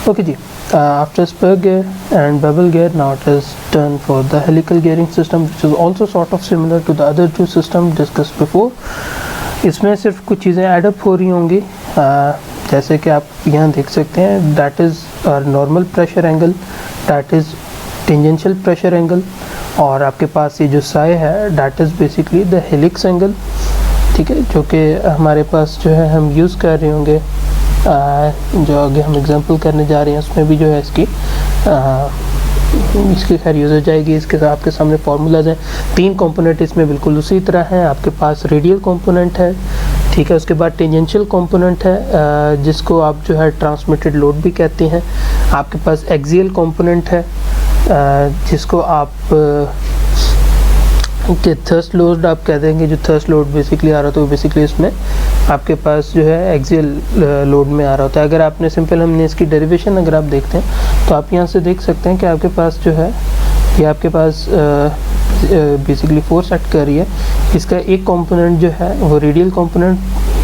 Okay ji, after spur gear and bevel gear, now it is done for the helical gearing system, which is also sort of similar to the other two systems discussed before. इसमें सिर्फ कुछ चीज़ें add up हो रही होंगी, जैसे कि आप यहाँ देख सकते हैं, that is normal pressure angle, that is tangential pressure angle, और आपके पास ये जो साई है that is basically the helix angle, ठीक है, जो कि हमारे पास जो है हम यूज़ कर रहे होंगे, जो आगे हम एग्जांपल करने जा रहे हैं उसमें भी जो है इसकी खैर यूज़ हो जाएगी। इसके साथ आपके सामने फार्मूलाज हैं, 3 कंपोनेंट इसमें बिल्कुल उसी तरह हैं। आपके पास रेडियल कंपोनेंट है, ठीक है, उसके बाद टेंजेंशियल कंपोनेंट है जिसको आप जो है ट्रांसमिटेड लोड भी कहते हैं। आपके पास एक्सियल कंपोनेंट है जिसको आप कि थर्स्ट लोड आप कह देंगे, जो थर्स्ट लोड बेसिकली आ रहा था वो बेसिकली इसमें आपके पास जो है एक्सियल लोड में आ रहा होता है। अगर आपने सिंपल हमने इसकी डेरिवेशन अगर आप देखते हैं तो आप यहाँ से देख सकते हैं कि आपके पास जो है ये आपके पास बेसिकली फोर्स एक्ट कर रही है। इसका एक कंपोनेंट जो है वो रेडियल कंपोनेंट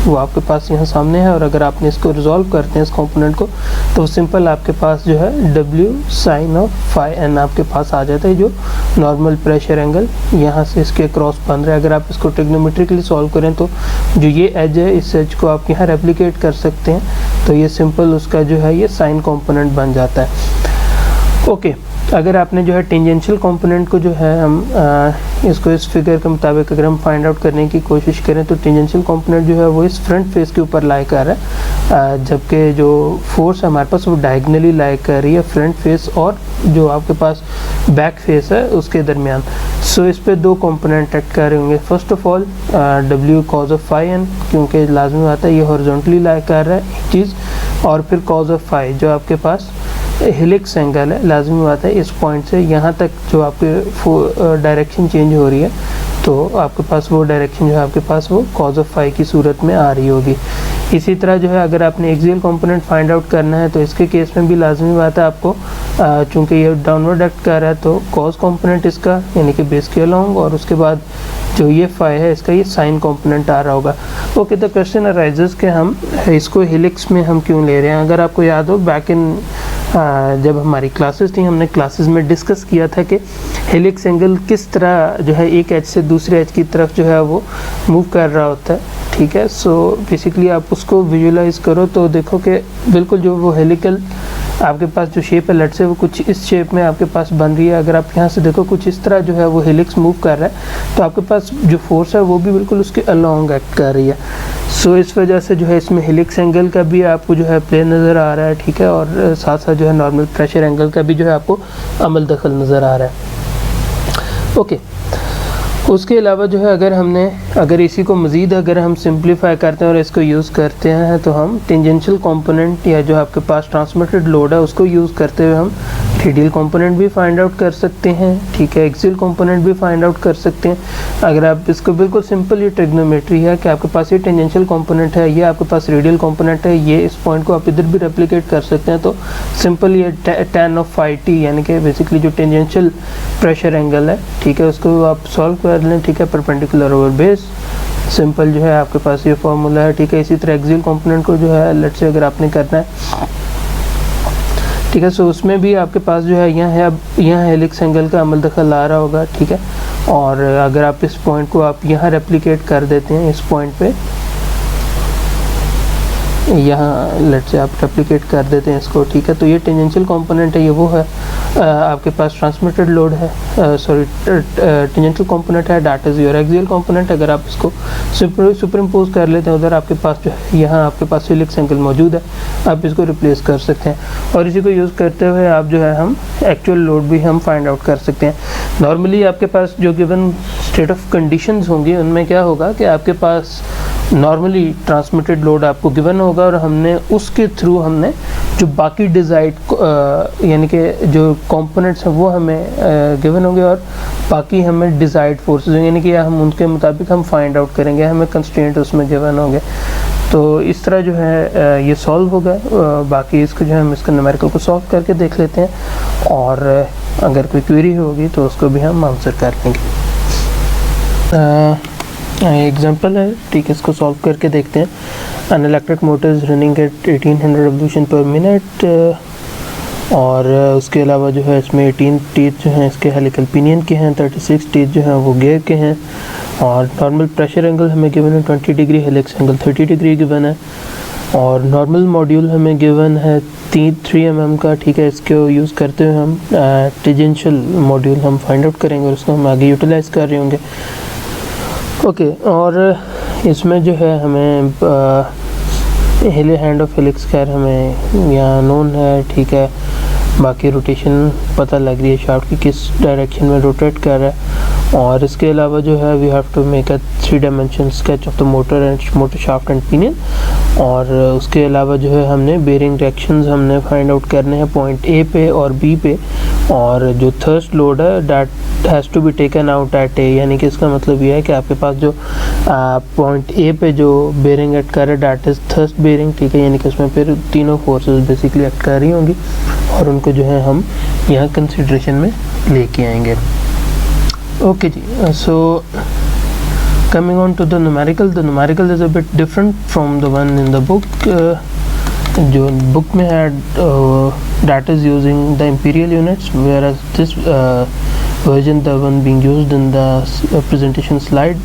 वो आपके पास यहाँ सामने है, और अगर आपने इसको रिजॉल्व करते हैं इस कंपोनेंट को तो सिंपल आपके पास जो है W sine of phi N आपके पास आ जाता है, जो नॉर्मल प्रेशर एंगल यहाँ से इसके क्रॉस बन रहा है। अगर आप इसको ट्रिग्नोमेट्रिकली सॉल्व करें तो जो ये एज है इस एज को आप यहाँ रेप्लिकेट कर सकते हैं, तो ये सिंपल उसका जो है ये साइन कंपोनेंट बन जाता है। ओके, अगर आपने जो है टेंजेंशियल कंपोनेंट को जो है हम इसको इस फिगर के मुताबिक अगर हम फाइंड आउट करने की कोशिश करें तो टेंजेंशियल कंपोनेंट जो है वो इस फ्रंट फेस के ऊपर लाई कर रहा है, जबकि जो फोर्स है हमारे पास वो डायगनली लाई कर रही है फ्रंट फेस और जो आपके पास बैक फेस है उसके दरमियान। सो इस पे 2 कंपोनेंट एक्ट कर रहे होंगे। First of all W cos of phi N, क्योंकि लाजमी आता है ये हॉरिजॉन्टली लाई कर रहा है एक चीज़, और फिर कॉज ऑफ फाई जो आपके पास हेलिक्स एंगल है, लाजमी बात है इस पॉइंट से यहाँ तक जो आपके डायरेक्शन चेंज हो रही है तो आपके पास वो डायरेक्शन जो है आपके पास वो कॉज ऑफ फाई की सूरत में आ रही होगी। इसी तरह जो है अगर आपने एक्सियल कंपोनेंट फाइंड आउट करना है तो इसके केस में भी लाजमी बात है आपको, चूँकि ये डाउनवर्ड एक्ट कर रहा है तो कॉज कंपोनेंट इसका यानी कि बेस के अलॉन्ग, और उसके बाद जो ये फाई है इसका ये साइन कंपोनेंट आ रहा होगा। ओके, द क्वेश्चन अराइजेस कि हम इसको हेलिक्स में हम क्यों ले रहे हैं। अगर आपको याद हो बैक इन जब हमारी क्लासेस थी हमने क्लासेस में डिस्कस किया था कि हेलिक्स एंगल किस तरह जो है एक एज से दूसरे एज की तरफ जो है वो मूव कर रहा होता है, ठीक है। सो बेसिकली आप उसको विजुलाइज करो तो देखो कि बिल्कुल जो वो हेलिकल आपके पास जो शेप है लेट से वो कुछ इस शेप में आपके पास बन रही है। अगर आप यहाँ से देखो कुछ इस तरह जो है वो हेलिक्स मूव कर रहा है तो आपके पास जो फोर्स है वो भी बिल्कुल उसके अलॉन्ग एक्ट कर रही है। सो इस वजह से जो है इसमें हेलिक्स एंगल का भी आपको जो है प्ले नज़र आ रहा है, ठीक है, और साथ साथ जो है नॉर्मल प्रेशर एंगल का भी जो है आपको अमल दखल नज़र आ रहा है। ओके, उसके अलावा जो है अगर इसी को मज़ीद अगर हम सिंप्लीफाई करते हैं और इसको यूज़ करते हैं तो हम टेंजेंशियल कंपोनेंट या जो आपके पास ट्रांसमिटेड लोड है उसको यूज़ करते हुए हम रेडियल कंपोनेंट भी फाइंड आउट कर सकते हैं, ठीक है, एक्सियल कंपोनेंट भी फाइंड आउट कर सकते हैं। अगर आप इसको बिल्कुल सिंपल ये ट्रिग्नोमेट्री है कि आपके पास ये टेंजेंशियल कंपोनेंट है, ये आपके पास रेडियल कंपोनेंट है, ये इस पॉइंट को आप इधर भी रेप्लिकेट कर सकते हैं, तो सिंपल ये tan ऑफ फाई टी यानी कि बेसिकली जो टेंजेंशियल प्रेशर एंगल है, ठीक है, उसको आप सॉल्व कर लें, ठीक है, परपेंडिकुलर ओवर बेस, सिंपल जो है आपके पास ये फार्मूला है, ठीक है। इसी तरह एक्सियल कंपोनेंट को जो है लेट्स से अगर आपने करना है, ठीक है, सो उसमें भी आपके पास जो है यहाँ हेलिक्स एंगल का अमल दखल आ रहा होगा, ठीक है, और अगर आप इस पॉइंट को आप यहाँ रेप्लिकेट कर देते हैं इस पॉइंट पे, यहाँ लेट्स से आप रेप्लिकेट कर देते हैं इसको, ठीक है, तो ये टेंजेंशियल कंपोनेंट है, ये वो है आपके पास ट्रांसमिटेड लोड है, सॉरी टेंजेंशियल कंपोनेंट है, that is your axial component. अगर आप इसको सुपर इम्पोज कर लेते हैं उधर आपके पास जो है यहाँ आपके पास हेलिक्स एंगल मौजूद है, आप इसको रिप्लेस कर सकते हैं, और इसी को यूज़ करते हुए आप जो है हम एक्चुअल लोड भी हम फाइंड आउट कर सकते हैं। नॉर्मली आपके पास जो गिवन स्टेट ऑफ कंडीशंस होंगी उनमें क्या होगा कि आपके पास नॉर्मली ट्रांसमिटेड लोड आपको गिवन होगा और हमने उसके थ्रू हमने जो बाकी डिज़ाइड यानी कि जो कंपोनेंट्स हैं वो हमें गिवन होंगे और बाकी हमें डिज़ाइड फोर्सेस यानी कि हम उनके मुताबिक हम फाइंड आउट करेंगे, हमें कंस्ट्रेंट उसमें गिवन होंगे। तो इस तरह जो है ये सॉल्व होगा। बाकी इसको जो है हम इसका न्यूमेरिकल को सॉल्व करके देख लेते हैं और अगर कोई क्वेरी होगी तो उसको भी हम आंसर कर देंगे। एग्जांपल है, ठीक है, इसको सॉल्व करके देखते हैं। An electric motor is running at 1800 revolution per minute और उसके अलावा जो है इसमें 18 टीथ जो हैं इसके हेलिकल पिनियन के हैं, 36 टीथ जो हैं वो गियर के हैं, और नॉर्मल प्रेशर एंगल हमें गिवन है 20 degree, helix angle 30 degree given है, और नॉर्मल मॉड्यूल हमें गिवन है 3 mm का, ठीक है। इसको यूज़ करते हुए हम टेंजेंशियल मॉड्यूल हम फाइंड आउट करेंगे और उसको हम आगे यूटिलाइज़ कर रहे होंगे। ओके, और इसमें जो है हमें हेले हैंड ऑफ हेलिक्स खैर हमें यहाँ नोन है, ठीक है। बाकी रोटेशन पता लग रही है शाफ्ट की किस डायरेक्शन में रोटेट कर रहा है, और इसके अलावा जो है we have to make a 3 dimension sketch of the motor shaft and pinion, और उसके अलावा जो है हमने बेरिंग रिएक्शंस हमने फाइंड आउट करने हैं पॉइंट ए पे और बी पे, और जो थर्स्ट लोड है that has to be taken out at A, यानी कि इसका मतलब ये है कि आपके पास जो पॉइंट ए पे जो बेरिंग एक्ट कर रहा है दैट इज़ थर्स्ट बेरिंग, ठीक है। यानी कि उसमें फिर तीनों फोर्सेस बेसिकली एक्ट कर रही होंगी और उनको जो है हम यहाँ कंसिडरेशन में लेके आएंगे। ओके जी, so coming on to the numerical is a bit different from the one in the book. जो book में है that is using the imperial units, whereas this version the one being used in the presentation slide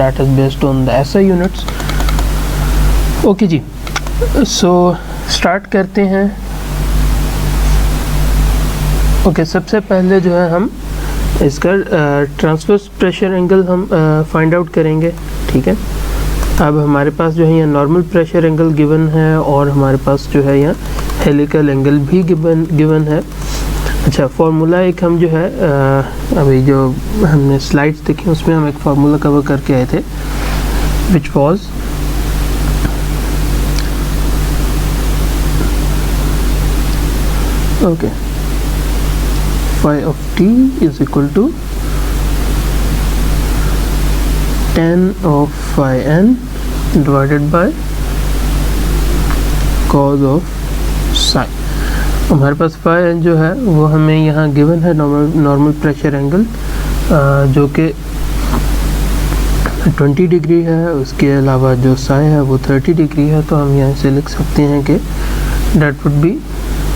that is based on the SI units. Okay जी, so start करते हैं। Okay, सबसे पहले जो है हम इसका ट्रांसवर्स प्रेशर एंगल हम फाइंड आउट करेंगे, ठीक है। अब हमारे पास जो है यहाँ नॉर्मल प्रेशर एंगल गिवन है और हमारे पास जो है यहाँ हेलिकल एंगल भी गिवन है। अच्छा, फार्मूला एक हम जो है अभी जो हमने स्लाइड्स देखी उसमें हम एक फार्मूला कवर करके आए थे which was okay phi of t is equal to tan of phi n divided by cos of psi। हमारे पास phi n जो है वो हमें यहाँ गिवन है नॉर्मल प्रेशर एंगल जो कि 20 डिग्री है, उसके अलावा जो psi है वो 30 डिग्री है, तो हम यहाँ से लिख सकते हैं कि that would be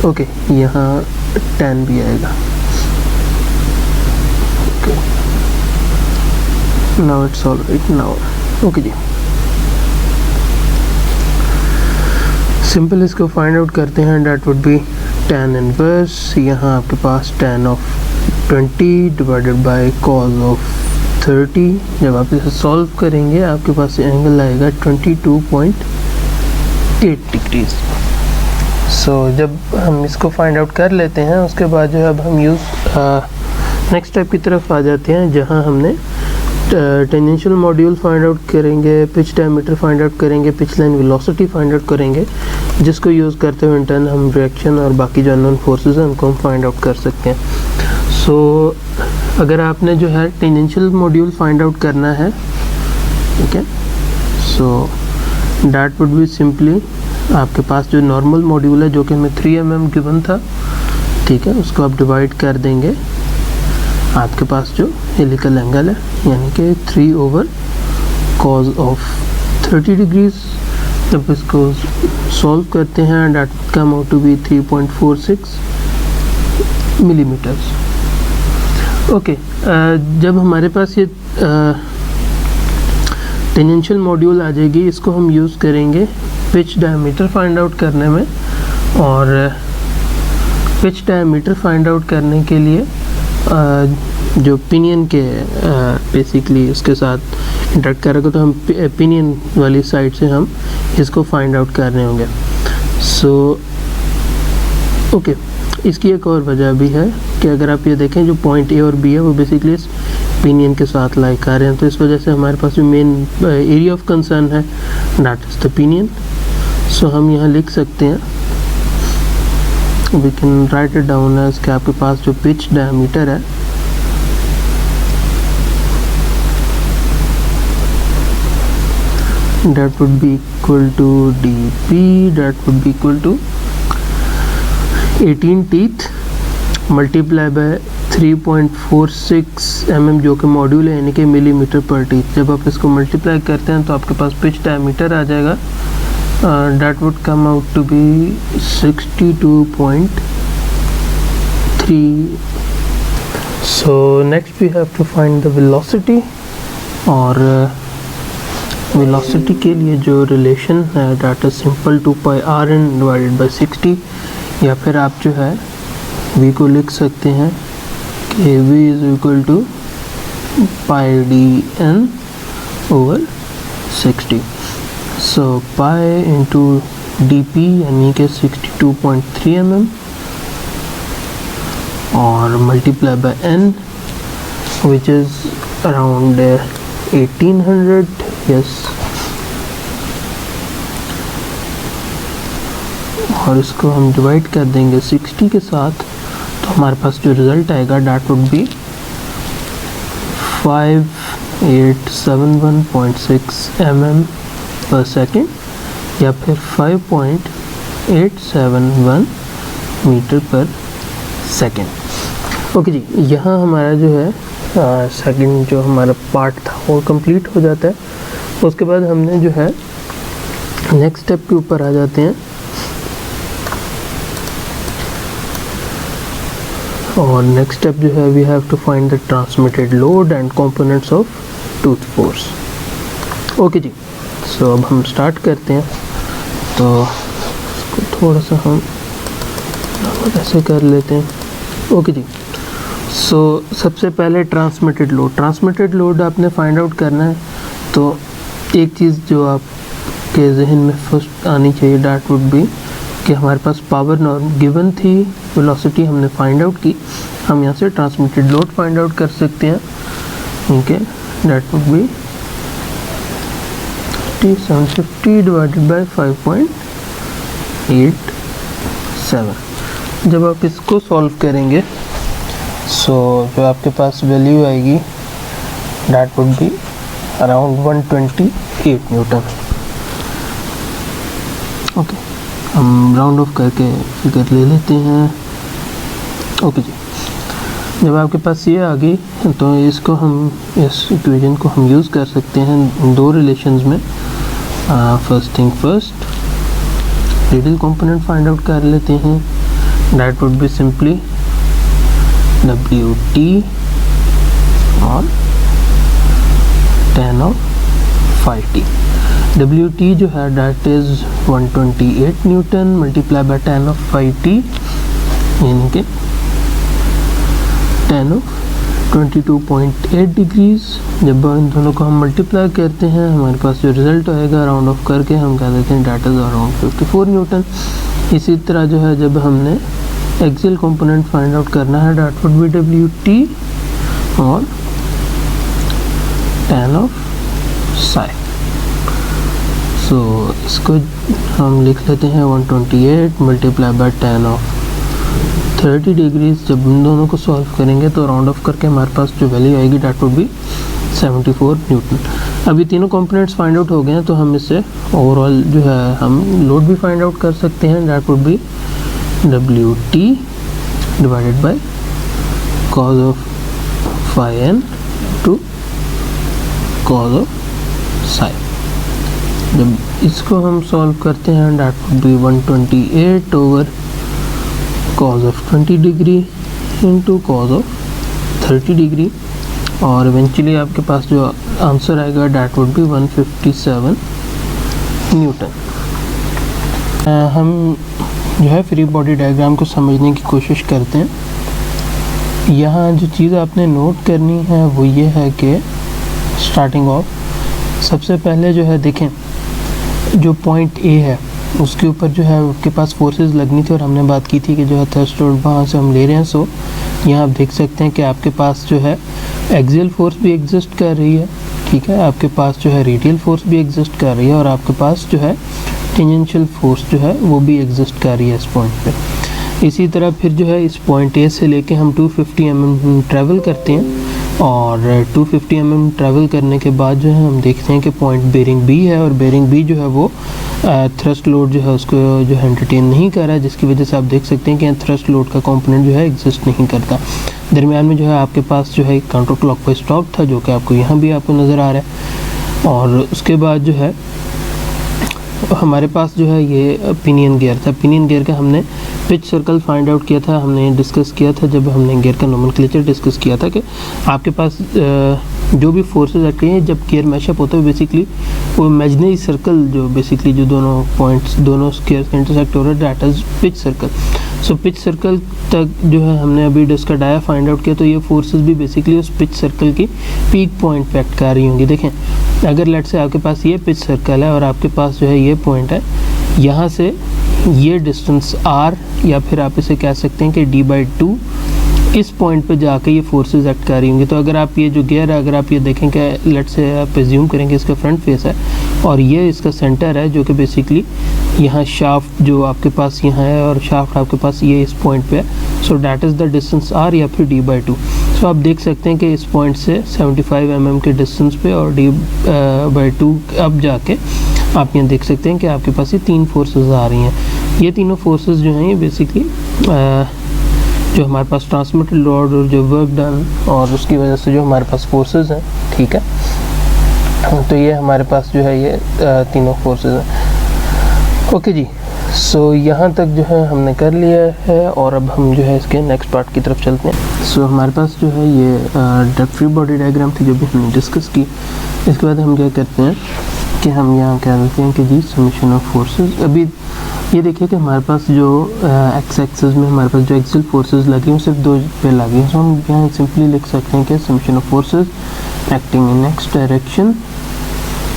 ओके, यहाँ tan भी आएगा। Now it's all right now. Okay जी, सिंपल इसको फाइंड आउट करते हैं। That would be tan inverse, यहाँ आपके पास tan of 20 divided by cos of 30। जब आप इसे सॉल्व करेंगे आपके पास एंगल आएगा 22.8 डिग्रीज। सो जब हम इसको फाइंड आउट कर लेते हैं उसके बाद जो है अब हम नेक्स्ट स्टेप की तरफ आ जाते हैं, जहाँ हमने टेंजेंशियल मॉड्यूल फाइंड आउट करेंगे, पिच डायमीटर फाइंड आउट करेंगे, pitch line velocity find out करेंगे, जिसको यूज़ करते हुए इंटर्न हम रिएक्शन और बाकी जो अननोन फोर्सेस हैं उनको हम फाइंड आउट कर सकते हैं। सो अगर आपने जो है टेंजेंशियल मॉड्यूल फाइंड आउट करना है, ठीक है, सो दैट वुड बी सिंपली आपके पास जो नॉर्मल मॉड्यूल है जो कि हमें 3 mm गिवन था, ठीक है, उसको आप डिवाइड कर देंगे। आपके पास जो हेलिकल एंगल है यानी कि 3/cos ऑफ 30 डिग्रीज, जब इसको सॉल्व करते हैं that come out to be 3.46 millimetres. Okay, जब हमारे पास ये टेंजेंशियल मॉड्यूल आ जाएगी, इसको हम यूज़ करेंगे पिच डायमीटर फाइंड आउट करने में, और पिच डायमीटर फाइंड आउट करने के लिए जो पिनियन के बेसिकली उसके साथ इंटरेक्ट करेगा तो हम पिनियन वाली साइड से हम इसको फाइंड आउट कर रहे होंगे। सो ओके, इसकी एक और वजह भी है कि अगर आप ये देखें जो पॉइंट ए और बी है वो बेसिकली इस पिनियन के साथ लाई कर रहे हैं, तो इस वजह से हमारे पास जो मेन एरिया ऑफ कंसर्न है that is the pinion. So हम यहाँ लिख सकते हैं, we can write it down as कि आपके पास जो पिच डायमीटर है that would be equal to dp, that would be equal to 18 teeth multiply by 3.46 mm जो कि मॉड्यूल है यानी कि मिलीमीटर पर टीथ। जब आप इसको मल्टीप्लाई करते हैं तो आपके पास पिच डायमीटर आ जाएगा, that would come out to be 62.8 3. So next we have to find the velocity, और velocity के लिए जो रिलेशन है that is simple 2 pi rn divided by 60, या फिर आप जो है v को लिख सकते हैं कि v is equal to pi dn over 60. So pi into dp यानी कि 62.3 mm और multiply by n which is around 1800. yes, और इसको हम डिवाइड कर देंगे 60 के साथ, तो हमारे पास जो रिज़ल्ट आएगा that would be 5871.6 mm per second या फिर 5.871 मीटर पर सेकेंड। ओके जी, यहाँ हमारा जो है सेकंड जो हमारा पार्ट था वो कंप्लीट हो जाता है। उसके बाद हमने जो है नेक्स्ट स्टेप के ऊपर आ जाते हैं, और नेक्स्ट स्टेप जो है we have to find the transmitted load and components of tooth force. Okay जी, सो अब हम स्टार्ट करते हैं। तो इसको थोड़ा सा हम ऐसे कर लेते हैं। ओके जी, सो सबसे पहले ट्रांसमिटेड लोड आपने फाइंड आउट करना है। तो एक चीज़ जो आपके जहन में फर्स्ट आनी चाहिए डैट वुड बी कि हमारे पास पावर नॉर्म गिवन थी, वेलोसिटी हमने फाइंड आउट की, हम यहाँ से ट्रांसमिटेड लोड फाइंड आउट कर सकते हैं। Okay, that would B 750 divided by 5.87। जब आप इसको सॉल्व करेंगे सो जो आपके पास वैल्यू आएगी that would be around 128 Newton. Okay, हम राउंड ऑफ करके फिगर ले लेते हैं। ओके जी, जब आपके पास ये आ गई तो इसको हम इस इक्वेशन को हम यूज़ कर सकते हैं दो रिलेशंस में। First thing first, radial component find out कर लेते हैं। That would be simply WT और tan of 5t। WT जो है that is 128 Newton multiply by tan of 5t यानी कि tan of 22.8 डिग्रीज। जब इन दोनों को हम मल्टीप्लाई करते हैं हमारे पास जो रिज़ल्ट आएगा राउंड ऑफ करके हम कह देते हैं दैट इज़ अराउंड 54 न्यूटन। इसी तरह जो है जब हमने एक्सियल कंपोनेंट फाइंड आउट करना है दैट वुड बी WT और tan of psi। सो इसको हम लिख लेते हैं 128 multiply by tan of 30 degrees. जब इन दोनों को सॉल्व करेंगे तो राउंड ऑफ करके हमारे पास जो वैल्यू आएगी दैट वुड बी 74 न्यूटन। अभी तीनों कंपोनेंट्स फाइंड आउट हो गए हैं तो हम इससे ओवरऑल जो है हम लोड भी फाइंड आउट कर सकते हैं। That would B WT divided by cos of phi n to cos of psi। जब इसको हम सॉल्व करते हैं that would B 128 over cos of 20 degree into cos of 30 degree, और इवेंचुअली आपके पास जो आंसर आएगा दैट वुड बी 157 न्यूटन। हम जो है फ्री बॉडी डायग्राम को समझने की कोशिश करते हैं। यहाँ जो चीज़ आपने नोट करनी है वो ये है कि स्टार्टिंग ऑफ सबसे पहले जो है देखें जो पॉइंट ए है उसके ऊपर जो है आपके पास फोर्सेस लगनी थी, और हमने बात की थी कि जो है थ्रस्ट लोड वहाँ से हम ले रहे हैं। सो यहाँ आप देख सकते हैं कि आपके पास जो है एक्सियल फोर्स भी एग्जिस्ट कर रही है, ठीक है, आपके पास जो है रेडियल फोर्स भी एग्जिस्ट कर रही है, और आपके पास जो है टेंजेंशियल फोर्स जो है वो भी एग्जिस्ट कर रही है इस पॉइंट पे। इसी तरह फिर जो है इस पॉइंट ए से लेके हम 250 mm ट्रैवल करते हैं, और 250 mm ट्रैवल करने के बाद जो है हम देखते हैं कि पॉइंट बेरिंग बी है, और बेरिंग बी जो है वो थ्रस्ट लोड जो है उसको जो है एंटरटेन नहीं कर रहा है, जिसकी वजह से आप देख सकते हैं कि यहाँ थ्रस्ट लोड का कंपोनेंट जो है एग्जिस्ट नहीं करता। दरमियान में जो है आपके पास जो है काउंटर क्लॉकवाइज टॉर्क था जो कि आपको यहाँ भी आपको नज़र आ रहा है, और उसके बाद जो है हमारे पास जो है ये पिनियन गियर था। पिनियन गियर का हमने पिच सर्कल फाइंड आउट किया था, हमने डिस्कस किया था जब हमने गियर का नोमेनक्लेचर डिस्कस किया था कि आपके पास जो भी फोर्सेस एक्ट हैं जब गियर मैशअप होता है बेसिकली वो इमेजिनरी सर्कल जो बेसिकली जो दोनों पॉइंट्स दोनों गियर से इंटरसेक्ट हो रहा है that is pitch circle. So pitch circle तक जो है हमने अभी इसका डाया फाइंड आउट किया, तो ये फोर्सेस भी बेसिकली उस पिच सर्कल की पीक पॉइंट पे एक्ट कर रही होंगी। देखें अगर लेट से आपके पास ये पिच सर्कल है और आपके पास जो है ये पॉइंट है, यहाँ से ये डिस्टेंस r या फिर आप इसे कह सकते हैं कि d/2 इस पॉइंट पे जाके ये फोर्सेस एक्ट कर रही होंगी। तो अगर आप ये जो गियर है अगर आप ये देखें कि लेट से आप एज्यूम करेंगे इसका फ्रंट फेस है और ये इसका सेंटर है जो कि बेसिकली यहाँ शाफ्ट जो आपके पास यहाँ है और शाफ्ट आपके पास ये इस पॉइंट पे है, so that is the distance r या फिर d/2। सो आप देख सकते हैं कि इस पॉइंट से 75 mm के डिस्टेंस पे और d/2 अब जाके आप यहाँ देख सकते हैं कि आपके पास ये तीन फोर्सेस आ रही हैं। ये तीनों फोर्सेस जो हैं ये बेसिकली जो हमारे पास ट्रांसमिटेड लोड और जो वर्क डन और उसकी वजह से जो हमारे पास फोर्सेस हैं, ठीक है, तो ये हमारे पास जो है ये तीनों फोर्सेस हैं। ओके जी, सो यहाँ तक जो है हमने कर लिया है और अब हम जो है इसके नेक्स्ट पार्ट की तरफ चलते हैं। सो हमारे पास जो है ये ड्रग फ्री बॉडी डायग्राम थी जो भी हमने डिस्कस की। इसके बाद हम क्या करते हैं कि हम यहाँ क्या करते हैं कि जी समेशन ऑफ फोर्सेस। अभी ये देखिए कि हमारे पास जो एक्स एक्सिस में हमारे पास जो एक्सियल फोर्सेस लगी हैं सिर्फ दो पे लगी हैं, तो हम यहाँ सिंपली लिख सकते हैं कि summation of forces acting in X direction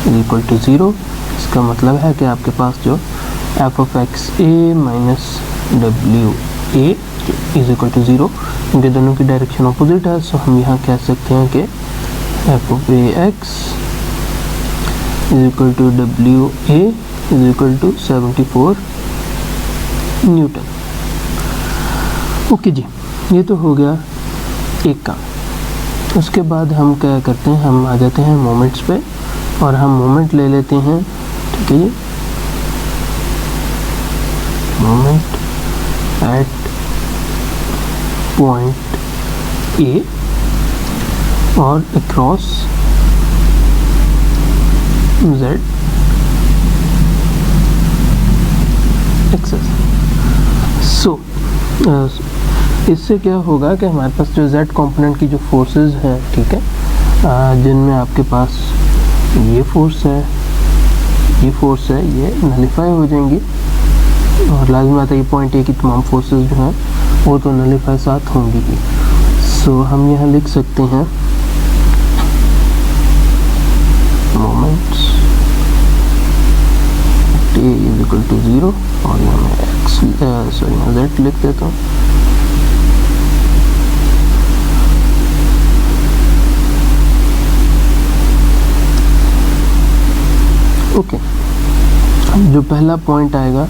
is equal to 0। इसका मतलब है कि आपके पास जो F of X A minus W A is equal to 0, क्योंकि दोनों की डायरेक्शन अपोजिट है। सो हम यहाँ कह सकते हैं कि F of A X is equal to W A is equal to 74 newton. Okay जी, ये तो हो गया एक का। उसके बाद हम क्या करते हैं, हम आ जाते हैं मोमेंट्स पे और हम मोमेंट ले लेते हैं, ठीक है जी, मोमेंट एट पॉइंट ए और अक्रॉस z एक्सेस। सो इससे क्या होगा कि हमारे पास जो z कंपोनेंट की जो फोर्सेस हैं, ठीक है, जिनमें आपके पास ये फोर्स है, ये फोर्स है, ये नलिफाई हो जाएंगी और लाजमी बात है ये पॉइंट ए की तमाम फोर्सेस जो हैं वो तो नलिफाई साथ होंगी ही। सो हम यहाँ लिख सकते हैं moments A is equal to 0 और यहाँ मैं एक्स यहाँ जेड लिख देता हूँ। ओके, जो पहला पॉइंट आएगा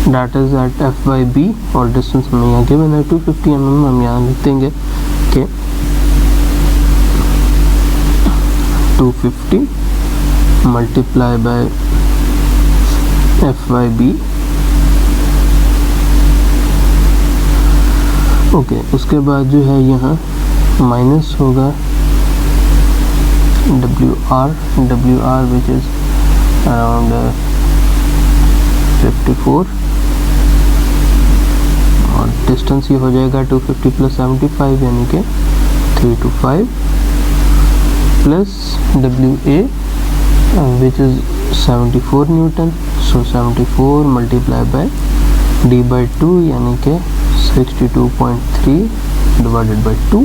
that is at F by B और डिस्टेंस हमें यहाँ गिवन है 250 mm। हम यहाँ लिख देंगे कि 250 multiply by F by B. Okay, उसके बाद जो है यहाँ माइनस होगा W R which is around 54 और डिस्टेंस ये हो जाएगा 250 प्लस 75 यानी कि 325 plus W A which is 74 Newton. So 74 multiply by d/2 यानी कि 62.3 डिवाइडेड बाय 2।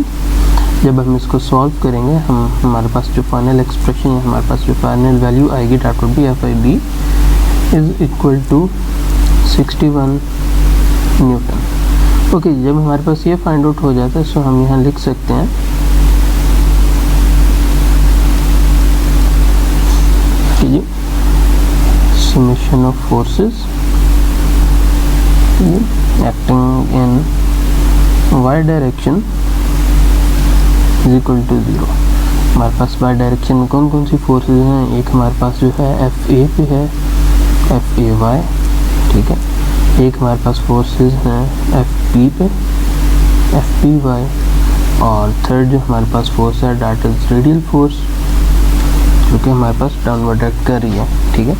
जब हम इसको सॉल्व करेंगे हम हमारे पास जो फाइनल एक्सप्रेशन है, हमारे पास जो फाइनल वैल्यू आएगी that would be F by B is equal to 61 newton. Okay, जब हमारे पास ये फाइंड आउट हो जाता है सो हम यहाँ लिख सकते हैं कि ये summation of forces acting in y direction is equal to 0। हमारे पास y डायरेक्शन में कौन कौन सी फोर्सेस हैं, एक हमारे पास जो है एफ ए पे है, एफ ए वाई, ठीक है, एक हमारे पास फोर्सेस हैं एफ पी पे, एफ पी वाई, और थर्ड जो हमारे पास फोर्स है दैट इज रेडियल फोर्स जो कि हमारे पास डाउनवर्ड एक्ट कर रही है, ठीक है,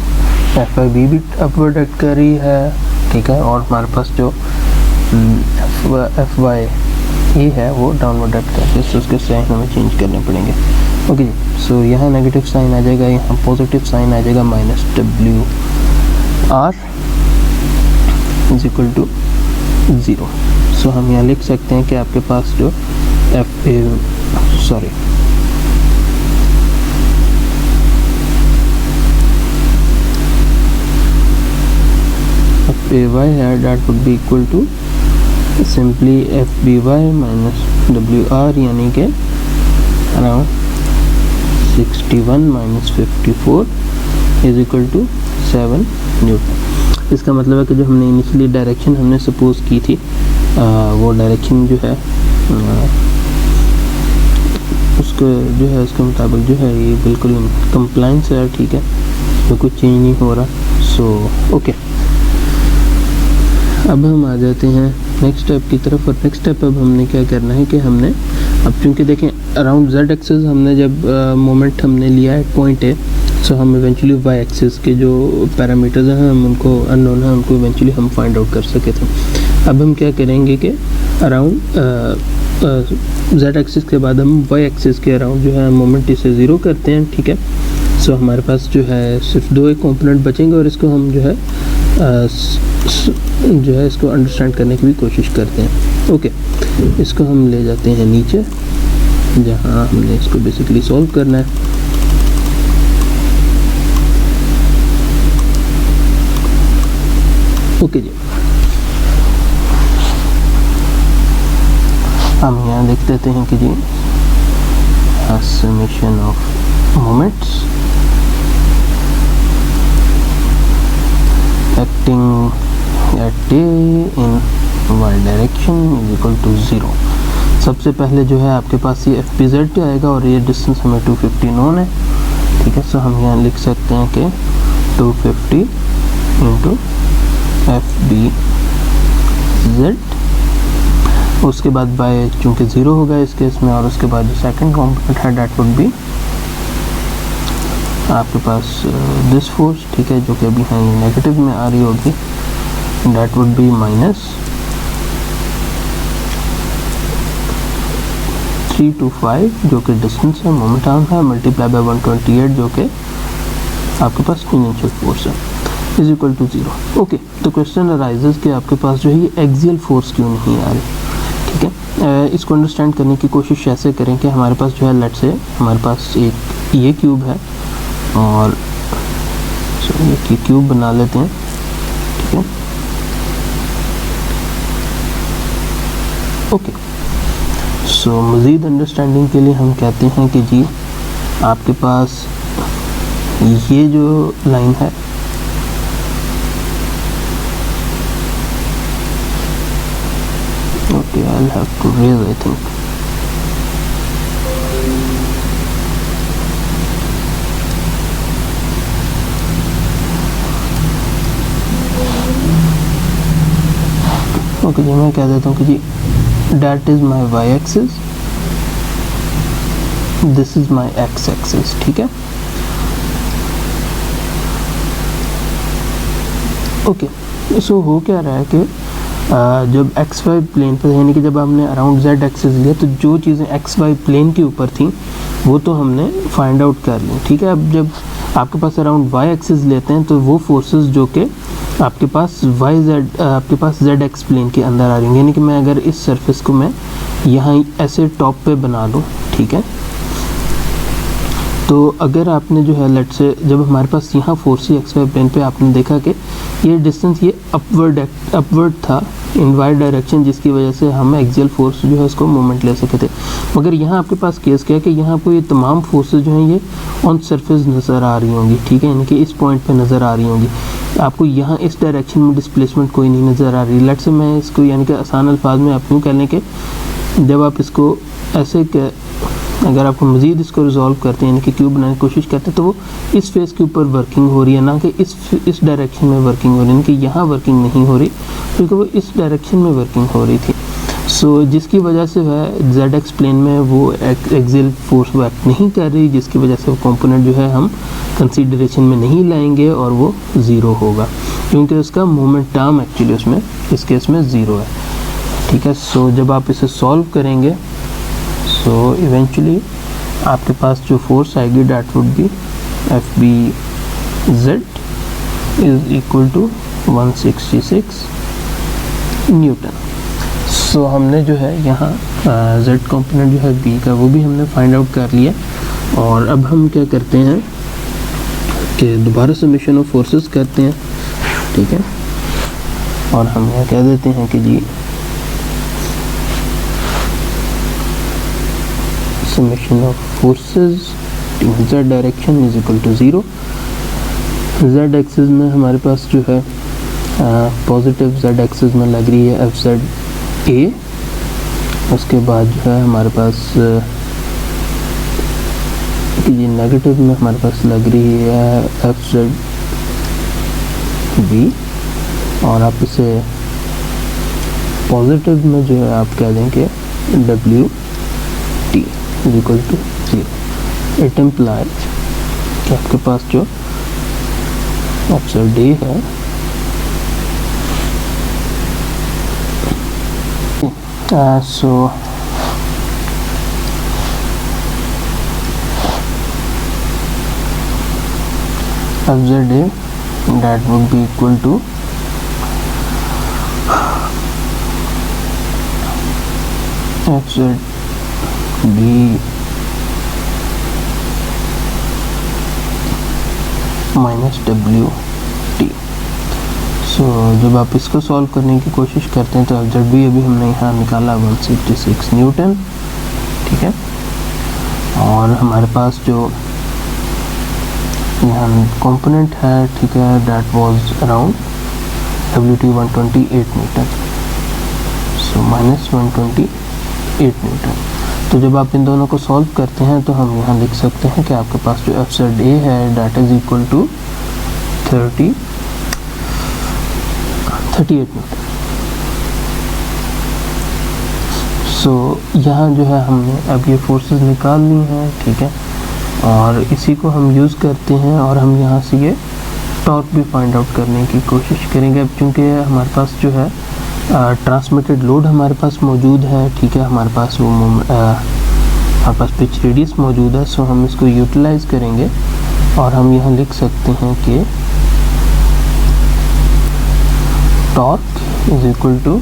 एफ आई बी भी अपवर्ड एक्ट कर रही है, ठीक है, और हमारे पास जो एफ वाई ये है वो डाउनवर्ड डायरेक्ट है, तो उसके साइन हमें चेंज करने पड़ेंगे। ओके जी, सो यहाँ नेगेटिव साइन आ जाएगा, यहाँ पॉजिटिव साइन आ जाएगा, minus W R is equal to 0। So हम यहाँ लिख सकते हैं कि आपके पास जो एफ ए वाई है, that would be equal to simply F B Y minus W R, यानी कि around 61 minus 54 is equal to 7 newton. इसका मतलब है कि जो हमने इनिशियली डायरेक्शन हमने सपोज की थी वो डायरेक्शन जो है उसको जो है उसके मुताबिक जो है ये बिल्कुल कंप्लाइंस है, ठीक है, तो कुछ चेंज नहीं हो रहा। सो ओके, अब हम आ जाते हैं नेक्स्ट स्टेप की तरफ। और नेक्स्ट स्टेप अब हमने क्या करना है कि हमने अब चूँकि देखें अराउंड जेड एक्सिस हमने जब मोमेंट हमने लिया है पॉइंट ए, सो हम इवेंचुअली वाई एक्सिस के जो पैरामीटर्स हैं हम उनको अननोन है उनको इवेंचुअली हम फाइंड आउट कर सके थे। अब हम क्या करेंगे कि अराउंड जेड एक्सिस के बाद हम वाई एक्सिस के अराउंड जो है मोमेंट इसे ज़ीरो करते हैं, ठीक है। सो हमारे पास जो है सिर्फ दो एक कंपोनेंट बचेंगे और इसको हम जो है इसको अंडरस्टैंड करने की भी कोशिश करते हैं। ओके, इसको हम ले जाते हैं नीचे जहाँ हमने इसको बेसिकली सॉल्व करना है। ओके जी, हम यहाँ देख देते हैं कि जी summation of moments acting at A in Y direction is equal to 0। सबसे पहले जो है आपके पास ये एफ पी जेड आएगा और ये डिस्टेंस हमें 250 नोन है, ठीक है। सो हम यहाँ लिख सकते हैं कि 250 इंटू एफ बी जेड, उसके बाद बाय चूँकि 0 होगा इस केस में, और उसके बाद जो सेकंड कॉम्पोनेंट है डैट वुड बी आपके पास दिस फोर्स, ठीक है, जो कि अभी यहाँ नेगेटिव में आ रही होगी, डैट वुड बी माइनस 325 जो कि डिस्टेंस है, मोमेंट आर्म है, मल्टीप्लाई बाय 128 जो कि आपके पास टेंजेंशियल फोर्स है, इज इक्वल टू 0। ओके, तो क्वेश्चन अराइजेस कि आपके पास जो है ये एक्सियल फोर्स क्यों नहीं आ रही, ठीक है। इसको अंडरस्टैंड करने की कोशिश ऐसे करें कि हमारे पास जो है लेट्स से हमारे पास एक ये क्यूब है और ये क्यूब बना लेते हैं, ठीक है। ओके, सो मज़ीद अंडरस्टैंडिंग के लिए हम कहते हैं कि जी आपके पास ये जो लाइन है okay, I'll have to raise I think। Okay जी, मैं कह देता हूँ कि जी that is my y axis, this is my x axis, ठीक है। ओके, सो हो क्या रहा है कि जब एक्स वाई प्लेन पर, यानी कि जब हमने अराउंड जेड एक्सिस लिया तो जो चीज़ें एक्स वाई प्लेन के ऊपर थी वो तो हमने फाइंड आउट कर ली, ठीक है। अब जब आपके पास अराउंड वाई एक्सिस लेते हैं तो वो फोर्सेस जो कि आपके पास वाई जेड आपके पास जेड एक्स प्लेन के अंदर आ रही हैं, यानी कि मैं अगर इस सरफेस को मैं यहाँ ऐसे टॉप पे बना लूँ, ठीक है, तो अगर आपने जो है लेट से जब हमारे पास यहाँ फोर्स ही एक्स वाई प्लेन पे आपने देखा कि ये डिस्टेंस ये अपवर्ड था इन वाई डायरेक्शन, जिसकी वजह से हम एक्सियल फोर्स जो है उसको मोमेंट ले सके थे। मगर यहाँ आपके पास केस क्या है कि यहाँ आपको ये तमाम फोर्सेस जो हैं ये ऑन सरफेस नज़र आ रही होंगी, ठीक है, यानी कि इस पॉइंट पे नज़र आ रही होंगी। आपको यहाँ इस डायरेक्शन में डिस्प्लेसमेंट कोई नहीं नज़र आ रही। लेट से मैं इसको यानी कि आसान अल्फाज में आप यूँ कह लें कि जब आप इसको ऐसे अगर आपको मज़ीद इसको रिजॉल्व करते हैं यानी कि क्यूब बनाने की कोशिश करते हैं तो वो इस फेस के ऊपर वर्किंग हो रही है, ना कि इस डायरेक्शन में वर्किंग हो रही है, यानी कि यहाँ वर्किंग नहीं हो रही क्योंकि वो इस डायरेक्शन में वर्किंग हो रही थी। सो जिसकी वजह से है जेड एक्स प्लेन में वो एक्सियल फोर्स वो एक्ट नहीं कर रही, जिसकी वजह से वो कंपोनेंट जो है हम कंसीडरेशन में नहीं लाएंगे और वो ज़ीरो होगा क्योंकि उसका मोमेंट टर्म एक्चुअली उसमें इस केस में ज़ीरो है। ठीक है। सो जब आप इसे सॉल्व करेंगे सो इवेंचुअली आपके पास जो फोर्स आएगी that would be F B Z is equal to 166 newton. So हमने जो है यहाँ जेड कंपोनेंट जो है बी का वो भी हमने फाइंड आउट कर लिया। और अब हम क्या करते हैं कि दोबारा समेशन ऑफ फोर्सेस करते हैं, ठीक है। और हम यहाँ कह देते हैं कि जी summation of forces in Z direction is equal to 0। Z axis में हमारे पास जो है पॉजिटिव जेड एक्सिस में लग रही है एफ जेड ए। उसके बाद जो है हमारे पास जी नेगेटिव में हमारे पास लग रही है एफ जेड बी। और आप इसे पॉजिटिव में जो है आप कह देंगे W T is equal to 0। It implies कि आपके पास जो एफ जेड ए है so FZA that would be equal to FZB minus WT। सो जब आप इसको सॉल्व करने की कोशिश करते हैं तो एफ भी अभी हमने यहाँ निकाला 166 न्यूटन, ठीक है। और हमारे पास जो यहाँ कंपोनेंट है, ठीक है, that was around WT 128 Newton, so minus 128 Newton. तो जब आप इन दोनों को सॉल्व करते हैं तो हम यहाँ लिख सकते हैं कि आपके पास जो FZA है that is equal to 38 newton. So यहाँ जो है हमने अब ये फोर्सेस निकाल ली हैं, ठीक है। और इसी को हम यूज़ करते हैं और हम यहाँ से ये टॉर्क भी फाइंड आउट करने की कोशिश करेंगे। अब चूँकि हमारे पास जो है ट्रांसमिटेड लोड हमारे पास मौजूद है, ठीक है, हमारे पास वो हमारे पास पिच रेडियस मौजूद है। सो हम इसको यूटिलाइज़ करेंगे और हम यहाँ लिख सकते हैं कि torque is equal to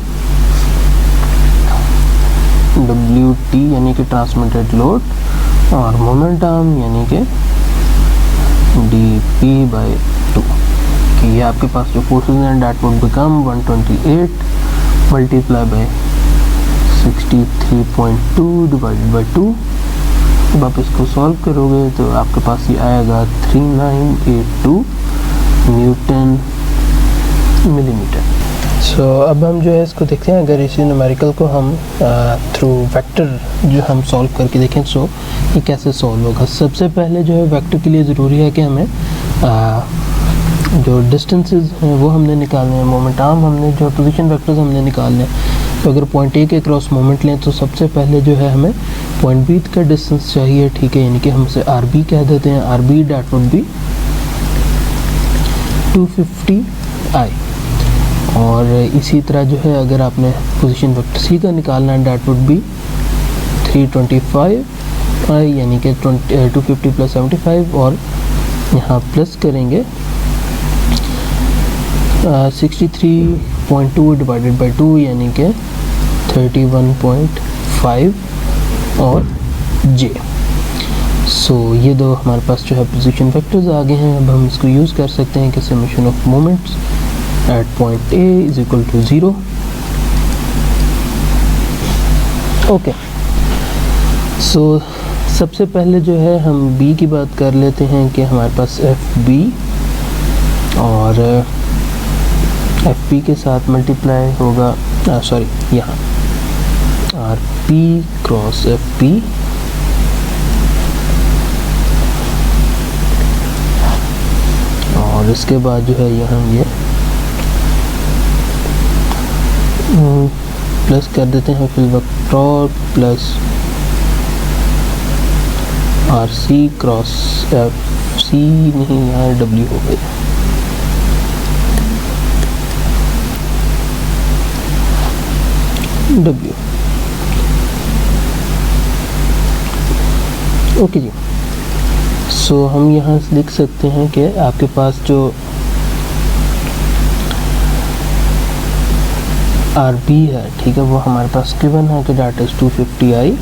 WT यानी कि ट्रांसमिटेड लोड और मोमेंटम यानी कि dP/2 कि ये आपके पास जो फोर्सेस हैं that would become 128 multiply by 63.2 divided by 2। जब आप इसको सॉल्व करोगे तो आपके पास ये आएगा 3982 न्यूटन मिलीमीटर। सो अब हम जो है इसको देखते हैं, अगर इसी न्यूमेरिकल को हम थ्रू वेक्टर जो हम सॉल्व करके देखें सो ये कैसे सॉल्व होगा। सबसे पहले जो है वेक्टर के लिए ज़रूरी है कि हमें जो डिस्टेंसेस हैं वो हमने निकालने हैं, मोमेंट आर्म हमने जो पोजीशन वेक्टर्स हमने निकालने हैं। तो अगर पॉइंट ए के क्रॉस मोमेंट लें तो सबसे पहले जो है हमें पॉइंट बी का डिस्टेंस चाहिए, ठीक है, यानी कि हम उसे आर बी कह देते हैं। R B that would be 250i। और इसी तरह जो है अगर आपने पोजीशन वेक्टर सी का निकालना है डैट वुड बी 325i यानी कि 250 प्लस 75 और यहाँ प्लस करेंगे 63.2 डिवाइडेड बाई 2 यानी कि 31.5 और j। सो ये दो हमारे पास जो है पोजीशन वेक्टर्स आ गए हैं। अब हम इसको यूज़ कर सकते हैं कि summation of moments at point A is equal to 0। Okay, so सबसे पहले जो है हम b की बात कर लेते हैं कि हमारे पास एफ बी और एफ पी के साथ मल्टीप्लाई होगा, सॉरी यहाँ R P cross F P और इसके बाद जो है यहाँ ये प्लस कर देते हैं फिर vector plus R C cross F C, नहीं यहाँ डब्ल्यू हो गई, W। ओके जी। सो हम यहाँ लिख सकते हैं कि आपके पास जो RB है, ठीक है, वो हमारे पास गिवन है कि डाटा इज 250i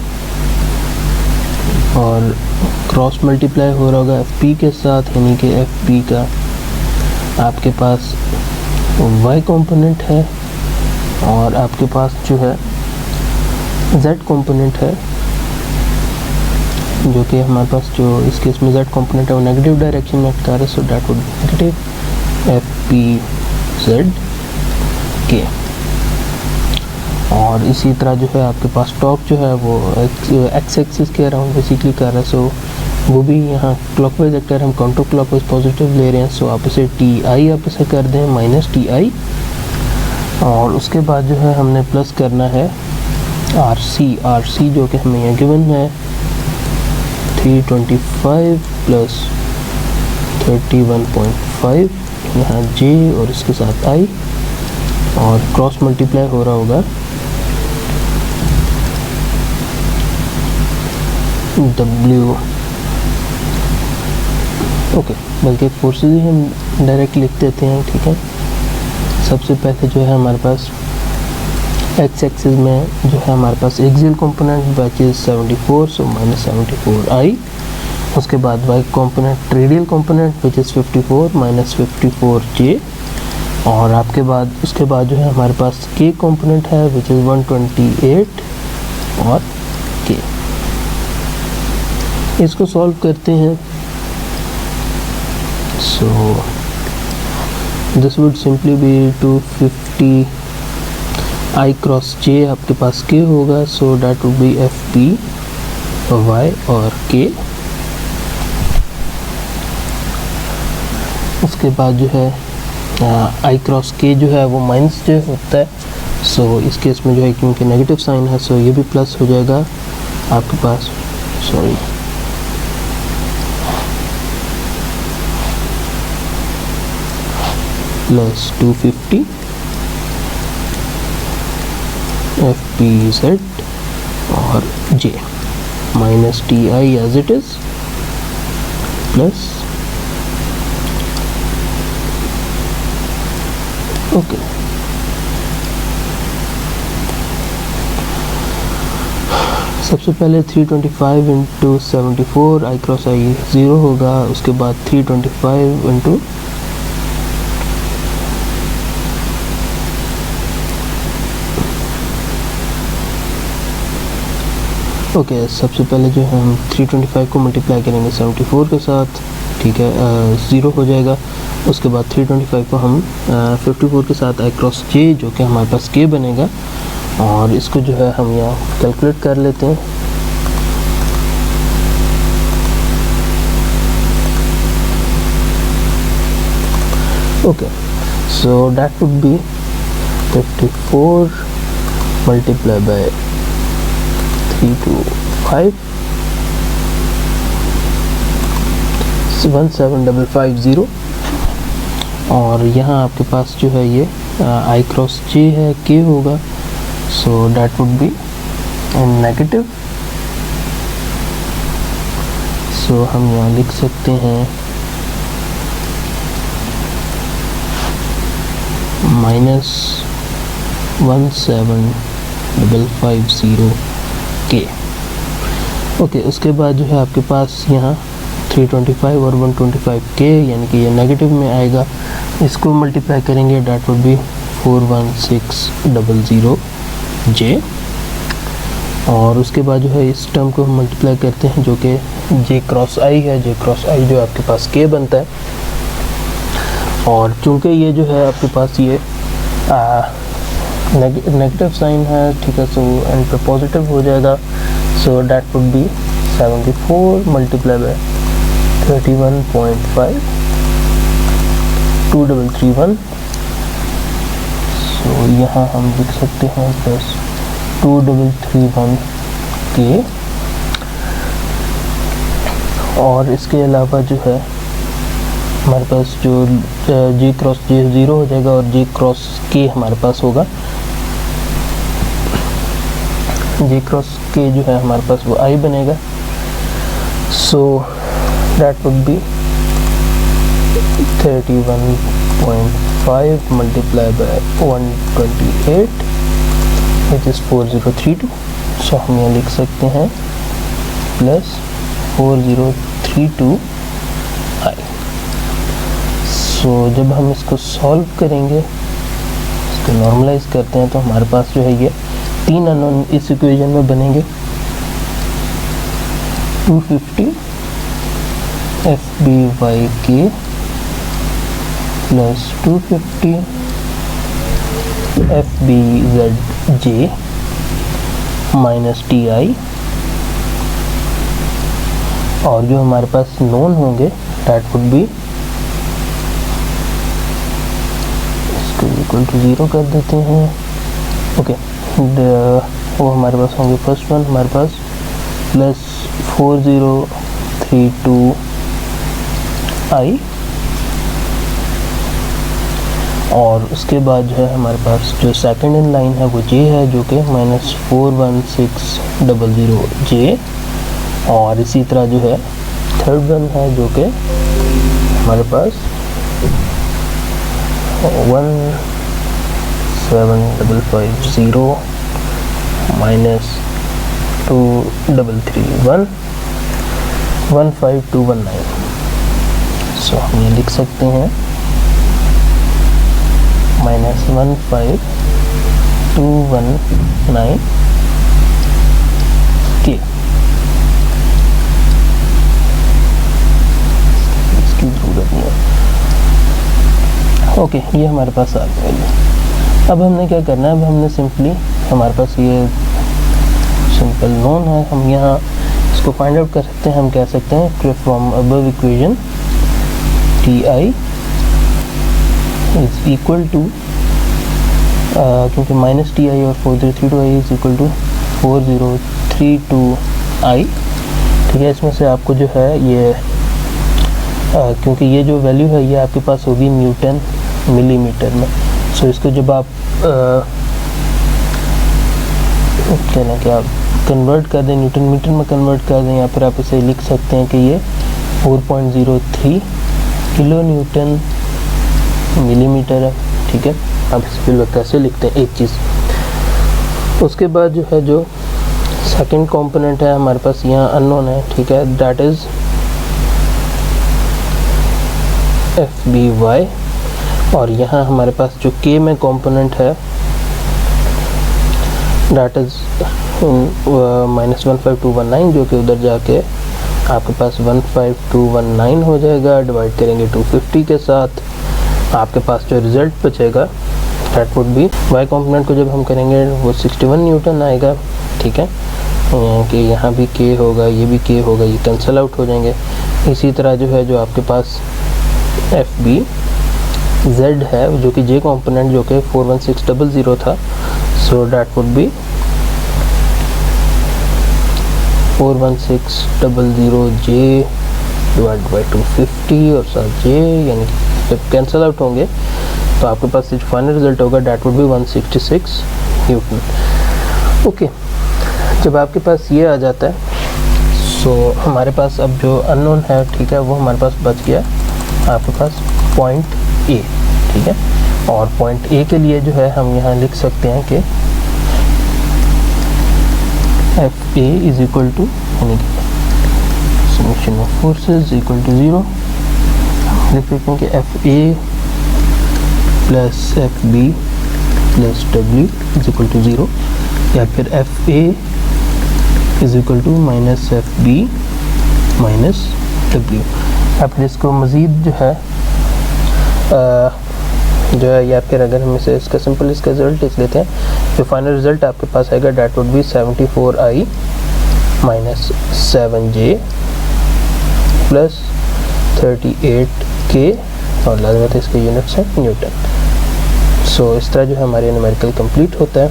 और क्रॉस मल्टीप्लाई हो रहा होगा FP के साथ, यानी कि FP का आपके पास Y कंपोनेंट है और आपके पास जो है Z कंपोनेंट है, जो कि हमारे पास जो इस केस में Z कंपोनेंट है वो नेगेटिव डायरेक्शन में एक्ट कर रहा है, सो that would be negative FPZK। और इसी तरह जो है आपके पास टॉप जो है वो एक्स एक्सिस के अराउंड बेसिकली कर रहा है, सो वो भी यहाँ क्लॉकवाइज एक्टर हम काउंटर क्लॉकवाइज पॉजिटिव ले रहे हैं, सो आप इसे TI आप इसे कर दें -TI। और उसके बाद जो है हमने प्लस करना है RC जो कि हमें यहाँ गिवन है 325 प्लस 31.5, यहाँ J और इसके साथ I और क्रॉस मल्टीप्लाई हो रहा होगा W। ओके, बल्कि फोर्सेस ही हम डायरेक्ट लिख देते हैं, ठीक है। सबसे पहले जो है हमारे पास एक्स एक्सिस में जो है हमारे पास axial component which is 74, so -74i। उसके बाद Y component radial component which is 54 -54j। और आपके बाद उसके बाद जो है हमारे पास के कंपोनेंट है विच इज़ 128 और के। इसको सॉल्व करते हैं, so this would simply be 250 I cross J आपके पास K होगा, so that would be FP Y और K। उसके बाद जो है I क्रॉस K जो है वो -J होता है, सो इस केस में जो है क्योंकि नेगेटिव साइन है, सो ये भी प्लस हो जाएगा आपके पास, सॉरी प्लस 250 FPZ और J -TI as it is plus okay. सबसे पहले 325 इंटू 74 I क्रॉस I 0 होगा, उसके बाद 325 इंटू ओके सबसे पहले जो है हम 325 को मल्टीप्लाई करेंगे 74 के साथ, ठीक है, 0 हो जाएगा। उसके बाद 325 को हम 54 के साथ I क्रॉस J जो कि हमारे पास K बनेगा, और इसको जो है हम यहाँ कैलकुलेट कर लेते हैं। Okay, so that would B 54 multiply by 325 17550। और यहाँ आपके पास जो है ये I क्रॉस J है K होगा, so that would be negative. सो हम यहाँ लिख सकते हैं -17550 K। ओके, उसके बाद जो है आपके पास यहाँ 325 और 125 K, यानी कि ये नेगेटिव में आएगा, इसको मल्टीप्लाई करेंगे, डैट वुड बी 41600 J। और उसके बाद जो है इस टर्म को हम मल्टीप्लाई करते हैं जो कि J क्रॉस I है, J क्रॉस I जो आपके पास K बनता है। और चूंकि ये जो है आपके पास ये नेगेटिव साइन है, ठीक है, सो एंड पे पॉजिटिव हो जाएगा, सो that would B 74 multiply by 31.5 2331। सो यहाँ हम लिख सकते हैं प्लस 2331 K। और इसके अलावा जो है हमारे पास जो J क्रॉस J 0 हो जाएगा और J क्रॉस K हमारे पास होगा जे क्रॉस के जो है हमारे पास वो आई बनेगा। सो that would B 31.5 multiply by 128 which is 4032। सो हम यहाँ लिख सकते हैं प्लस 4032 आई। सो जब हम इसको सॉल्व करेंगे, इसको नॉर्मलाइज करते हैं, तो हमारे पास जो है ये 3 अननोन इस इक्वेशन में बनेंगे। 250 FBYK plus 250 FBZJ minus TI, और जो हमारे पास नोन होंगे दैट वुड बी, इसको इक्वल टू 0 कर देते हैं। ओके, वो हमारे पास होंगे फर्स्ट वन हमारे पास प्लस 4032 आई, और उसके बाद जो है हमारे पास जो सेकंड इन लाइन है वो J है, जो कि माइनस 41600 J, और इसी तरह जो है थर्ड वन है जो कि हमारे पास 17550 माइनस 2331 15219। सो हम ये लिख सकते हैं माइनस 15219 के, इसकी जरूरत नहीं है। ओके, ये हमारे पास आ गया। अब हमने क्या करना है, अब हमने सिंपली, हमारे पास ये सिंपल नोन है, हम यहाँ इसको फाइंड आउट कर सकते हैं। हम कह सकते हैं from above equation TI is equal to, क्योंकि माइनस TI और 4032 I is equal to 4032 I. ठीक है, इसमें से आपको जो है ये क्योंकि ये जो वैल्यू है ये आपके पास होगी न्यूटन मिलीमीटर में। सो इसको जब आप कहना कि आप कन्वर्ट कर दें, न्यूटन मीटर में कन्वर्ट कर दें, या फिर आप इसे लिख सकते हैं कि ये 4.03 किलो न्यूटन मिलीमीटर है। ठीक है, आप इस फिर कैसे लिखते हैं एक चीज़। उसके बाद जो है जो सेकंड कंपोनेंट है हमारे पास यहाँ अननोन है। ठीक है, दैट इज़ FBY, और यहाँ हमारे पास जो K में कंपोनेंट है दैट इज़ माइनस 15219, जो कि उधर जाके आपके पास 15219 हो जाएगा। डिवाइड करेंगे 250 के साथ, आपके पास जो रिज़ल्ट बचेगा that would be, Y component को जब हम करेंगे वो 61 न्यूटन आएगा। ठीक है, कि यहाँ भी K होगा, ये भी K होगा, ये कैंसिल आउट हो जाएंगे। इसी तरह जो है जो आपके पास FBZ है, जो कि J कंपोनेंट जो कि 41600 था, सो that would B 41600J divide by 250 और साथ J, यानी जब कैंसिल आउट होंगे तो आपके पास जो फाइनल रिजल्ट होगा that would B 166 Newton. Okay, जब आपके पास ये आ जाता है, सो हमारे पास अब जो अननोन है, ठीक है, वो हमारे पास बच गया आपके पास पॉइंट A। ठीक है, और पॉइंट A के लिए जो है हम यहाँ लिख सकते हैं कि FA इज इक्वल टू, यानी कि summation of forces equal to 0, लिख सकते हैं कि FA plus FB plus W is equal to 0, या फिर FA is equal to minus FB minus W। आप इसको मज़ीद जो है या फिर अगर हम इसे इसका सिंपल इसका रिजल्ट लिख लेते हैं, जो फाइनल रिजल्ट आपके पास आएगा that would B 74I minus 7J plus 38K, और लाजमत इसके यूनिट्स हैं न्यूटन। सो इस तरह जो है हमारे न्यूमेरिकल कंप्लीट होता है।